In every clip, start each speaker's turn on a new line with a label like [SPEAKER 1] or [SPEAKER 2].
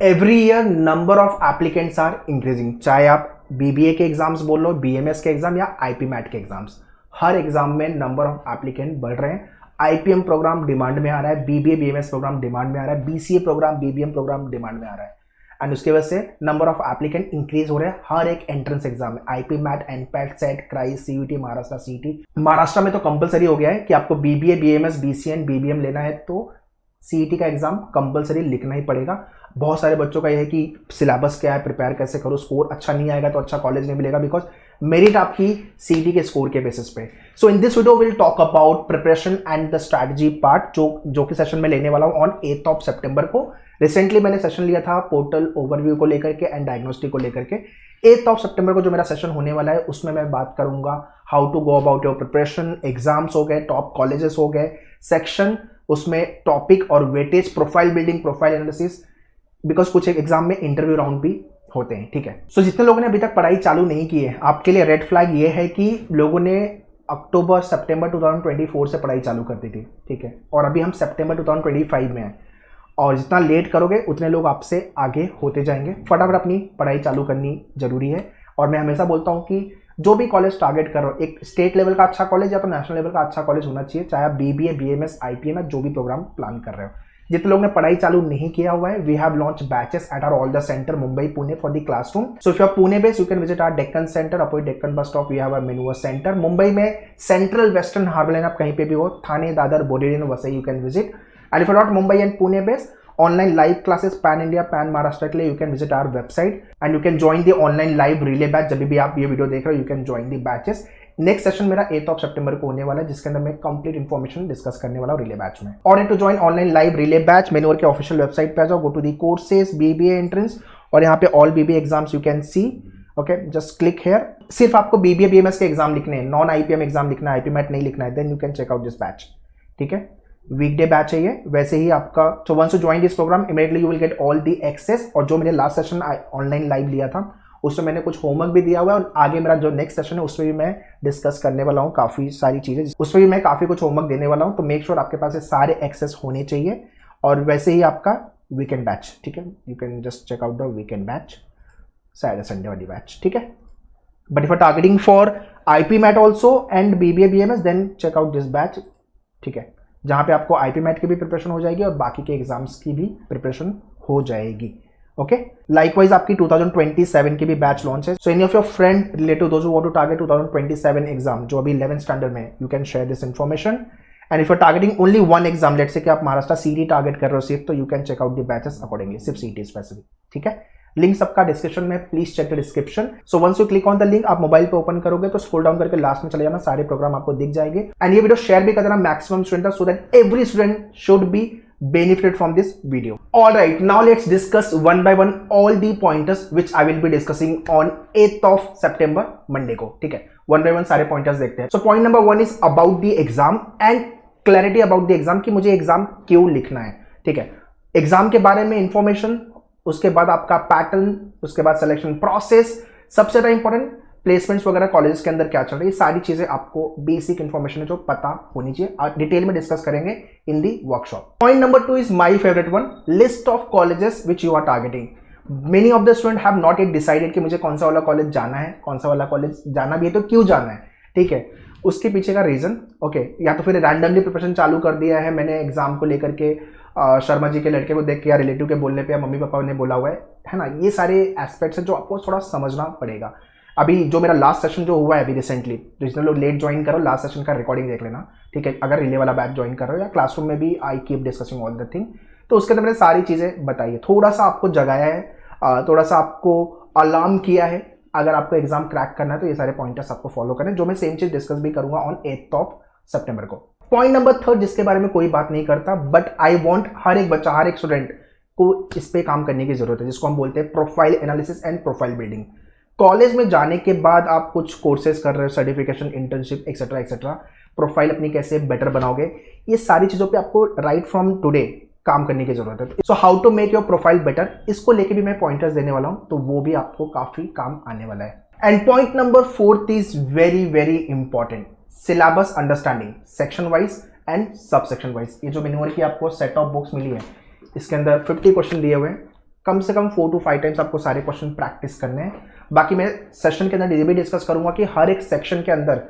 [SPEAKER 1] Every year number of applicants are increasing, चाहे आप BBA के एग्जाम्स बोल लो, बीएमएस के एग्जाम या आईपी मैट के एग्जाम्स, हर एग्जाम में नंबर ऑफ एप्लीकेंट बढ़ रहे हैं। आईपीएम प्रोग्राम डिमांड में आ रहा है, बीबीए बीएमएस प्रोग्राम डिमांड में आ रहा है, BCA program BBM program demand में आ रहा है, एंड उसकी वजह से नंबर ऑफ एप्लीकेंट इंक्रीज हो रहे हैं हर एक एंट्रेंस एग्जाम में। IPMAT, NPAT, SET, Christ, CUET, Maharashtra CET. Maharashtra में तो कंपलसरी हो गया है कि आपको बीबीए बीएमएस बीसीएन बीबीएम लेना है तो सीईटी का एग्जाम कंपलसरी लिखना ही पड़ेगा। बहुत सारे बच्चों का यह है कि सिलेबस क्या है, प्रिपेयर कैसे करो, स्कोर अच्छा नहीं आएगा तो अच्छा कॉलेज नहीं मिलेगा, बिकॉज मेरिट आपकी सीईटी के स्कोर के बेसिस पे। So in this video will talk about preparation and the strategy part, जो कि सेशन में लेने वाला हूं ऑन 8 सितंबर को। रिसेंटली मैंने सेशन लिया था पोर्टल ओवरव्यू को लेकर के एंड डायग्नोस्टिक को लेकर के। 8 सितंबर को जो मेरा सेशन होने वाला है उसमें मैं बात करूंगा how to go about your preparation. Exams हो गए, टॉप कॉलेजेस हो गए, सेक्शन, उसमें टॉपिक और weightage, profile building, profile analysis, because कुछ एक एग्जाम में इंटरव्यू राउंड भी होते हैं। ठीक है, सो जितने लोगों ने अभी तक पढ़ाई चालू नहीं की है, आपके लिए रेड फ्लैग ये है कि लोगों ने अक्टूबर सितंबर 2024 से पढ़ाई चालू कर दी थी। ठीक है, और अभी हम सितंबर 2025 में हैं, और जितना लेट करोगे उतने लोग आपसे आगे होते जाएंगे। फटाफट अपनी पढ़ाई चालू करनी जरूरी है। और मैं हमेशा बोलता हूँ कि जो भी कॉलेज टारगेट कर रहे हो, एक स्टेट लेवल का अच्छा कॉलेज या तो नेशनल लेवल का अच्छा कॉलेज होना चाहिए, चाहे आप बीबीए बीएमएस आईपीएम या जो भी प्रोग्राम प्लान कर रहे हो। जितने लोगों ने पढ़ाई चालू नहीं किया हुआ है, we have launch batches at our all the centre Mumbai Pune for the classroom. So if you are Pune based you can visit our Deccan centre opposite Deccan bus stop, we have a manor centre. Mumbai में सेंट्रल वेस्टर्न हार्बर लाइन, आप कहीं पे भी हो, Thane, Dadar, Borivali, Vasai, you can visit. And if you are not Mumbai and Pune based, online live classes pan India pan Maharashtra के लिए you can visit our website and you can join the online live relay batch. जब भी आप ये वीडियो देख रहे हो you can join the batches. Next session मेरा 8 सितंबर को होने वाला है, जिसके अंदर मैं कंप्लीट इन्फॉर्मेशन डिस्कस करने वाला हूं रिले बैच में। और to join online live relay batch, मेन्योर के ऑफिशियल वेबसाइट पे आ जाओ, go to the courses BBA entrance, और यहाँ पे all BBA exams you can see. Okay, just click here. सिर्फ आपको बीबीए बीएमएस के एग्जाम लिखने हैं, नॉन आईपीएम एग्जाम लिखना है, आईपी मैट नहीं लिखना है, then you can check out this batch. ठीक है, वीकडे बैच है ये। वैसे ही आपका, so once you join this program immediately you will get all the access. और जो मैंने लास्ट सेशन ऑनलाइन लाइव लिया था उसमें मैंने कुछ होमवर्क भी दिया हुआ है, और आगे मेरा जो नेक्स्ट सेशन है उसमें भी मैं डिस्कस करने वाला हूँ काफ़ी सारी चीज़ें, उसमें भी मैं काफ़ी कुछ होमवर्क देने वाला हूँ। तो मेक श्योर आपके पास ये सारे एक्सेस होने चाहिए। और वैसे ही आपका वीकेंड बैच, ठीक है, you can just check out the weekend batch, Saturday Sunday वाली बैच। ठीक है, but if are targeting for IPMAT also and BBA BMS then check out this batch. ठीक है, जहाँ पे आपको आईपी मैट की भी प्रिपरेशन हो जाएगी और बाकी के एग्जाम्स की भी प्रिपरेशन हो जाएगी। ओके, लाइकवाइज आपकी 2027 की भी बैच लॉन्च है। So any of your friend relative those who want to target 2027 exam जो अभी 11th स्टैंडर्ड में, you can share this information. And if you are targeting only one exam, let's say कि आप Maharashtra CET target कर रहे हो सिर्फ, तो you can check out the batches accordingly, सिर्फ सीईटी स्पेसिफिक। ठीक है, लिंक सबका डिस्क्रिप्शन में, please check the description. So once you click on the link, आप मोबाइल पे ओपन करोगे तो स्क्रॉल डाउन करके लास्ट में चले जाना, सारे प्रोग्राम आपको दिख जाएंगे। एंड ये वीडियो शेयर भी कर देना maximum student, so that every student should be benefited from this video. All right, now let's discuss one by one all the pointers which I will be discussing on 8 September Monday को। ठीक है, one by one सारे pointers देखते हैं। So point number 1 is about the exam and clarity about the exam कि मुझे exam क्यों लिखना है। ठीक है, एग्जाम के बारे में इंफॉर्मेशन, उसके बाद आपका पैटर्न, उसके बाद सिलेक्शन प्रोसेस, सबसे ज्यादा इंपॉर्टेंट प्लेसमेंट्स वगैरह कॉलेज के अंदर क्या चल रहा है, ये सारी चीजें आपको बेसिक इंफॉर्मेशन है जो पता होनी चाहिए। डिटेल में डिस्कस करेंगे in the workshop. Point number 2 is my favourite one, list of colleges which you are targeting. Many of the student have not yet decided कि मुझे कौन सा वाला कॉलेज जाना है, कौन सा वाला कॉलेज जाना भी है तो क्यों जाना है। ठीक है, उसके पीछे का रीजन, ओके, या तो फिर रैंडमली प्रिपरेशन चालू कर दिया है मैंने एग्जाम को लेकर के, शर्मा जी के लड़के को देख के या रिलेटिव के बोलने पे या मम्मी पापा ने बोला हुआ है ना। ये सारे एस्पेक्ट्स हैं जो आपको थोड़ा समझना पड़ेगा। अभी जो मेरा लास्ट सेशन जो हुआ है अभी रिसेंटली, जितने लोग लेट ज्वाइन करो लास्ट सेशन का रिकॉर्डिंग देख लेना। ठीक है, अगर रिले वाला बैच ज्वाइन कर रहे हो या क्लासरूम में भी I keep discussing all the thing, तो उसके अंदर मैंने सारी चीज़ें बताई है, थोड़ा सा आपको जगाया है, थोड़ा सा आपको अलार्म किया है। अगर आपको एग्जाम क्रैक करना है तो ये सारे पॉइंटर्स आपको फॉलो करना है, जो मैं सेम चीज डिस्कस भी करूंगा ऑन 8 सितंबर को। पॉइंट नंबर 3 जिसके बारे में कोई बात नहीं करता, बट आई वांट हर एक बच्चा, हर एक स्टूडेंट को इस पे काम करने की जरूरत है, जिसको हम बोलते हैं profile analysis and profile building. College में जाने के बाद आप कुछ कोर्सेज कर रहे हो, certification, internship etcetera etcetera, profile अपनी कैसे बेटर बनाओगे, ये सारी चीज़ों पे आपको राइट फ्रॉम टुडे काम करने की जरूरत है। So how to make your profile better, इसको लेके भी मैं पॉइंटर्स देने वाला हूँ, तो वो भी आपको काफी काम आने वाला है। And point number 4 is very very important, syllabus understanding, section wise and sub section wise. ये जो मैन्युअल की आपको सेट ऑफ बुक्स मिली है, इसके अंदर 50 क्वेश्चन दिए हुए हैं, कम से कम 4 to 5 टाइम्स आपको सारे क्वेश्चन प्रैक्टिस करने हैं। बाकी मैं सेशन के अंदर ये भी डिस्कस करूंगा कि हर एक सेक्शन के अंदर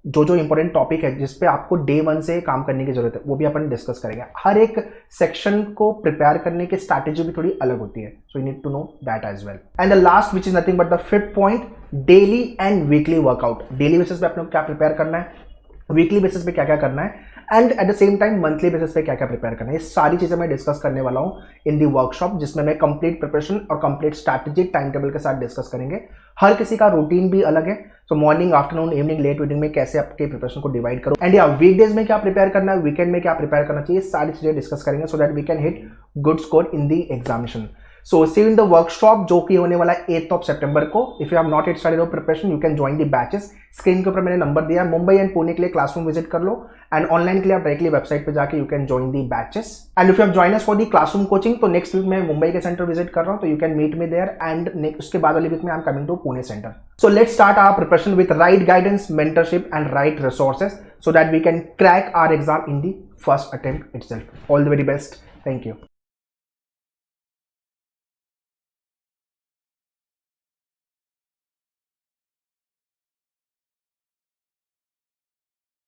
[SPEAKER 1] जो जो इंपॉर्टेंट टॉपिक है जिस पे आपको डे 1 से काम करने की जरूरत है वो भी अपन डिस्कस करेंगे। हर एक सेक्शन को प्रिपेयर करने की स्ट्रैटेजी भी थोड़ी अलग होती है, so you need to know that as well. And the last which is nothing but the 5th point, daily and weekly workout. Daily basis पे अपने को क्या प्रिपेयर करना है, वीकली बेसिस पे क्या क्या करना है, and at the same time monthly basis पे क्या क्या प्रिपेयर करना है। ये सारी चीजें मैं डिस्कस करने वाला हूं इन दी वर्कशॉप, जिसमें मैं कंप्लीट प्रिपरेशन और कंप्लीट स्ट्रैटेजिक टाइम टेबल के साथ डिस्कस करेंगे। हर किसी का रूटीन भी अलग है, so morning, afternoon, evening, late evening में कैसे आपके प्रिपरेशन को डिवाइड करो, एंड या वीकडेज में क्या प्रिपेयर करना है, वीकेंड में क्या प्रिपेयर करना चाहिए, सारी चीजें डिस्कस करेंगे so that we can hit good score in the examination. So see in the workshop जो कि होने वाला है 8th of September को। If you have not it started your preparation you can join the batches. Screen के ऊपर मैंने number दिया, मुंबई एंड पुणे के लिए क्लासरूम विजिट कर लो, एंड ऑनलाइन के लिए आप डायरेक्टली वेबसाइट पे जाके you can join the batches. And if you have join us for the classroom coaching, तो नेक्स्ट वीक मैं मुंबई के सेंटर विजिट कर रहा हूं, तो you can meet me there, and उसके बाद वाली वीक में I am coming to Pune centre. So let's start our preparation with right guidance, mentorship and right resources so that we can crack our exam in the first attempt itself. All the very best. Thank you.